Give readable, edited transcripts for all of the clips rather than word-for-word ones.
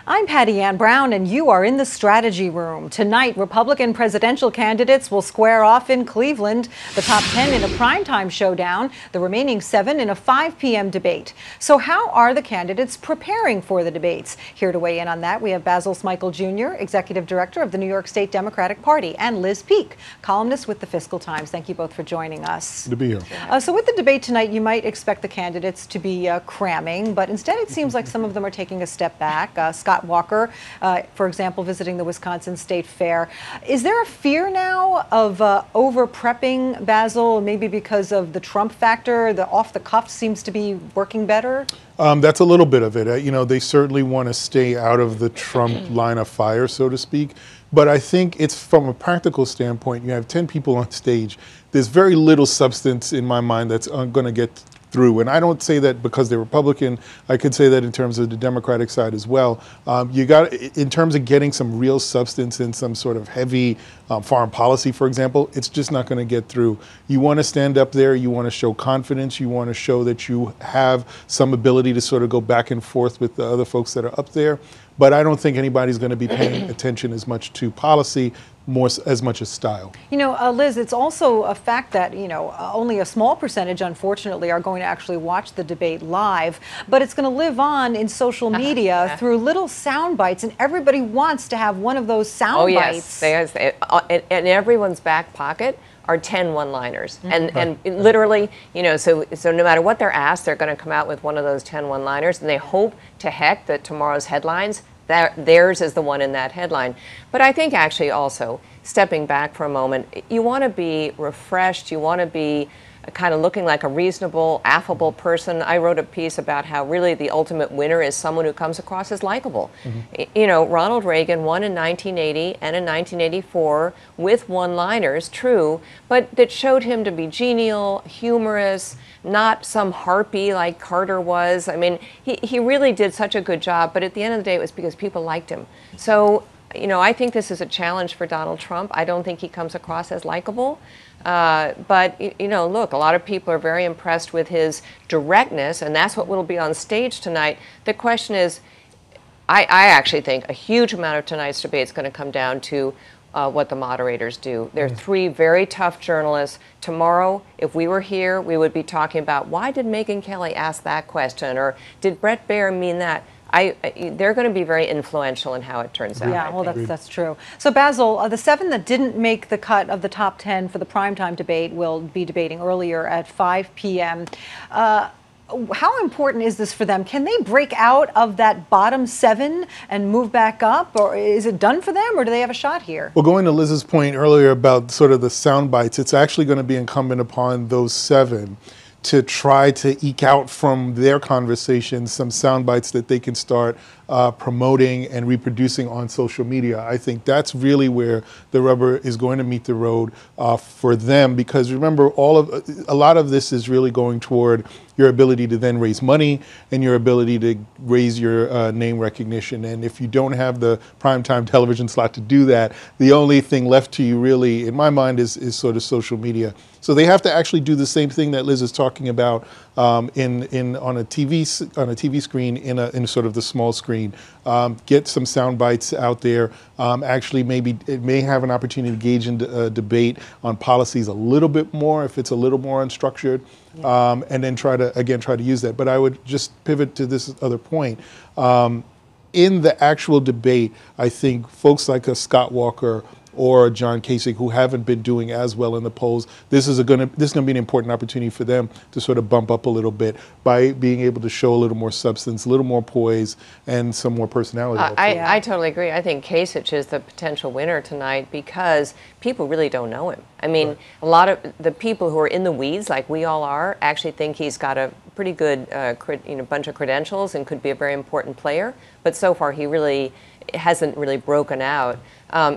I'm Patty Ann Brown, and you are in the strategy room. Tonight, Republican presidential candidates will square off in Cleveland, the top 10 in a primetime showdown, the remaining 7 in a 5 p.m. debate. So how are the candidates preparing for the debates? Here to weigh in on that, we have Basil Smikle Jr., Executive Director of the New York State Democratic Party, and Liz Peek, columnist with the Fiscal Times. Thank you both for joining us. Good to be here. So with the debate tonight, you might expect the candidates to be cramming, but instead it seems like some of them are taking a step back. Scott Walker, for example, visiting the Wisconsin State Fair. Is there a fear now of over-prepping, Basil, maybe because of the Trump factor? The off-the-cuff seems to be working better? That's a little bit of it. They certainly want to stay out of the Trump line of fire, so to speak. But I think it's from a practical standpoint, you have 10 people on stage. There's very little substance in my mind that's going to get through. And I don't say that because they're Republican. I could say that in terms of the Democratic side as well. In terms of getting some real substance in some sort of heavy foreign policy, for example, it's just not going to get through. You want to stand up there. You want to show confidence. You want to show that you have some ability to sort of go back and forth with the other folks that are up there. But I don't think anybody's going to be paying attention as much to policy, as much as style. Liz, it's also a fact that, only a small percentage, unfortunately, are going to actually watch the debate live, but it's going to live on in social media through little sound bites, and everybody wants to have one of those sound bites. Yes, in everyone's back pocket are 10 one-liners. And literally, so no matter what they're asked, they're going to come out with one of those 10 one-liners, and they hope to heck that tomorrow's headlines, theirs is the one in that headline. But I think actually also, stepping back for a moment, you want to be refreshed, you want to be kind of looking like a reasonable, affable person. I wrote a piece about how really the ultimate winner is someone who comes across as likable. Ronald Reagan won in 1980 and in 1984 with one-liners, true, but that showed him to be genial, humorous, not some harpy like Carter was. I mean, he really did such a good job, but at the end of the day, it was because people liked him. So, I think this is a challenge for Donald Trump. I don't think he comes across as likable. But, look, a lot of people are very impressed with his directness, and that's what will be on stage tonight. The question is, I actually think a huge amount of tonight's debate is going to come down to what the moderators do. They're three very tough journalists. Tomorrow, if we were here, we would be talking about why did Megyn Kelly ask that question, or did Bret Baier mean that? They're going to be very influential in how it turns out. Yeah, well, that's true. So, Basil, the 7 that didn't make the cut of the top 10 for the primetime debate will be debating earlier at 5 p.m. How important is this for them? Can they break out of that bottom 7 and move back up, or is it done for them, or do they have a shot here? Well, going to Liz's point earlier about sort of the sound bites, it's actually going to be incumbent upon those 7 to try to eke out from their conversations some sound bites that they can start promoting and reproducing on social media. I think that's really where the rubber is going to meet the road for them, because remember, a lot of this is really going toward your ability to then raise money and your ability to raise your name recognition. And if you don't have the primetime television slot to do that, the only thing left to you really, in my mind, is sort of social media. So they have to actually do the same thing that Liz is talking about on a TV screen in sort of the small screen. Get some sound bites out there. Actually, maybe it may have an opportunity to engage in debate on policies a little bit more if it's a little more unstructured, and then try to use that. But I would just pivot to this other point. In the actual debate, I think folks like a Scott Walker or John Kasich, who haven't been doing as well in the polls, this is going to be an important opportunity for them to sort of bump up a little bit by being able to show a little more substance, a little more poise, and some more personality. I totally agree. I think Kasich is the potential winner tonight because people really don't know him. I mean, a lot of the people who are in the weeds, like we all are, actually think he's got a pretty good bunch of credentials and could be a very important player. But so far, he really hasn't really broken out.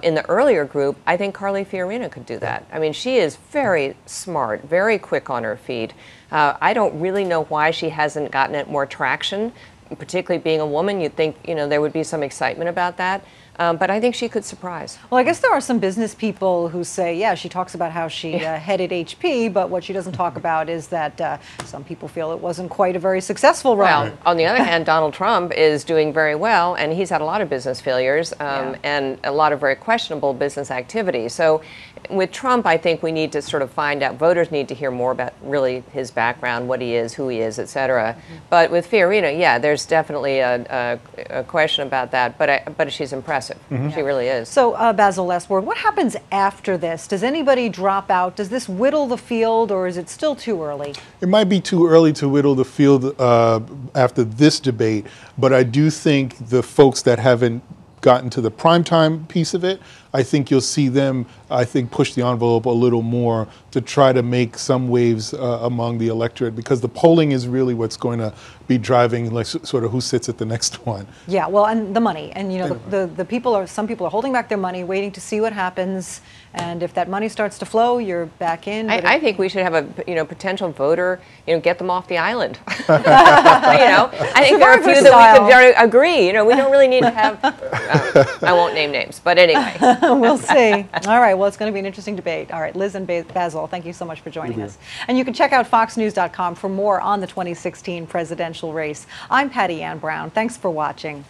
In the earlier group, I think Carly Fiorina could do that. I mean, she is very smart, very quick on her feet. I don't really know why she hasn't gotten it more traction, particularly being a woman. You'd think, there would be some excitement about that. but I think she could surprise. Well, I guess there are some business people who say, yeah, she talks about how she headed HP, but what she doesn't talk about is that some people feel it wasn't quite a very successful run. Well, on the other hand, Donald Trump is doing very well, and he's had a lot of business failures and a lot of very questionable business activity. So with Trump, I think we need to sort of find out, voters need to hear more about really his background, what he is, who he is, et cetera. But with Fiorina, yeah, there's definitely a question about that, but she's impressive. She really is. So, Basil, last word. What happens after this? Does anybody drop out? Does this whittle the field, or is it still too early? It might be too early to whittle the field after this debate, but I do think the folks that haven't gotten to the primetime piece of it, I think you'll see them, I think, push the envelope a little more to try to make some waves among the electorate, because the polling is really what's going to be driving, like, sort of who sits at the next one. Yeah, well, and the money, and you know, the people are, some people are holding back their money, waiting to see what happens, and if that money starts to flow, you're back in. I think we should have a potential voter, get them off the island. I think there are a few that we could agree. We don't really need to have. I won't name names, but anyway. We'll see. All right. Well, it's going to be an interesting debate. All right, Liz and Basil, thank you so much for joining us. And you can check out foxnews.com for more on the 2016 presidential race. I'm Patty Ann Brown. Thanks for watching.